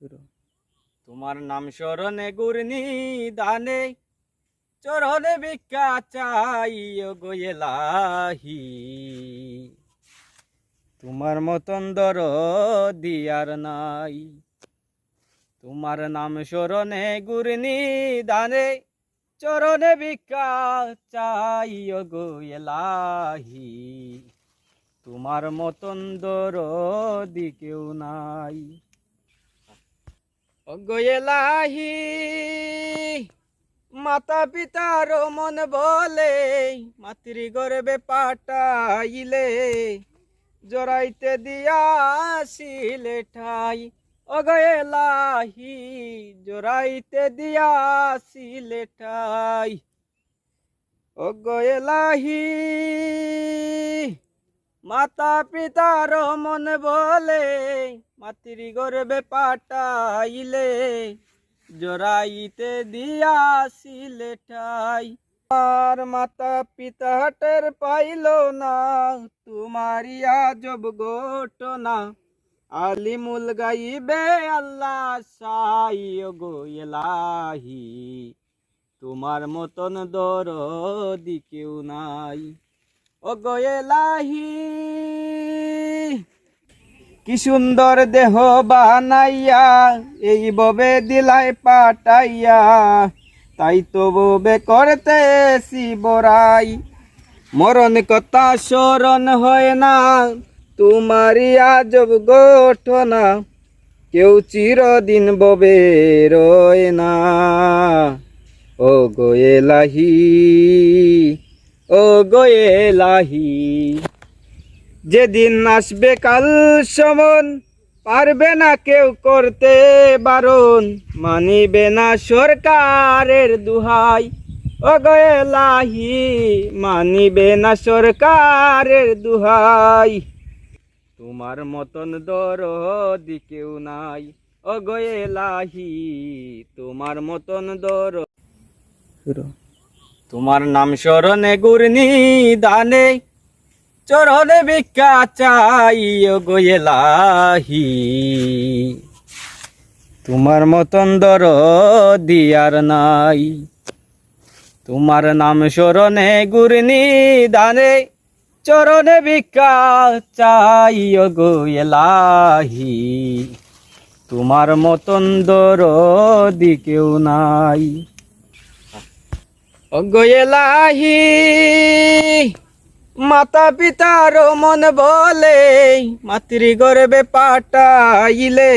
তোমার নাম স্মরণে গুরনি দানে চরণে ভিক্ষা চাই গো এলাহি। তোমার মতন দরদি আর নাই। তোমার নাম স্মরণে গুরনি দানে চরণে ভিক্ষা চাই গো এলাহি। তোমার মতন দরদি কেউ নাই। ওগো এলাহি মাতা পিতার মন বলে মাতৃ গর্বে পাঠাইলে জড়াইতে দিয়াছিলে ঠাই। ওগো এলাহি জড়াইতে দিয়াছিলে ঠাই। ওগো এলাহি মাতা পিতার মন বলে মাতৃ গর্বে পাঠাইলে জড়াইতে দিয়াছিলে ঠাই। আর মাতা পিতা টের পাইল না তোমারি আজব ঘটনা। আলিমুল গাইবে আল্লাহ সাই গো এলাহি। তোমার মতন দরদি কেউ নাই। ওগো এলাহি কি সুন্দর দেহ বানাইয়া এই ববে দিলাই পাঠাইয়া। তাই তো ববে করতেছি বড়াই। মরণ কথা স্মরণ হয় না তোমারি আজব ঘটনা। কেউ চিরদিন ববে রয় না। ওগো এলাহি ওগো এলাহি যেদিন আসবে কাল সমন পারবে না কেউ করতে বারণ। মানিবে না সরকারের দুহাই। ওগো এলাহি মানিবে না সরকারের দুহাই। তোমার মতন দরদি কেউ নাই। ওগো এলাহি তোমার মতন দরদ। তোমার নাম স্মরণে গুরনি দানে চরণে ভিক্ষা চাই গো এলাহি। তোমার মতন দরদি আর নাই। তোমার নাম স্মরণে গুরনি দানে চরণে ভিক্ষা চাই গো এলাহি। তোমার মতন দরদি কেউ নাই। ওগো এলাহি মাতা পিতার মন বলে মাতৃ গর্বে পাঠাইলে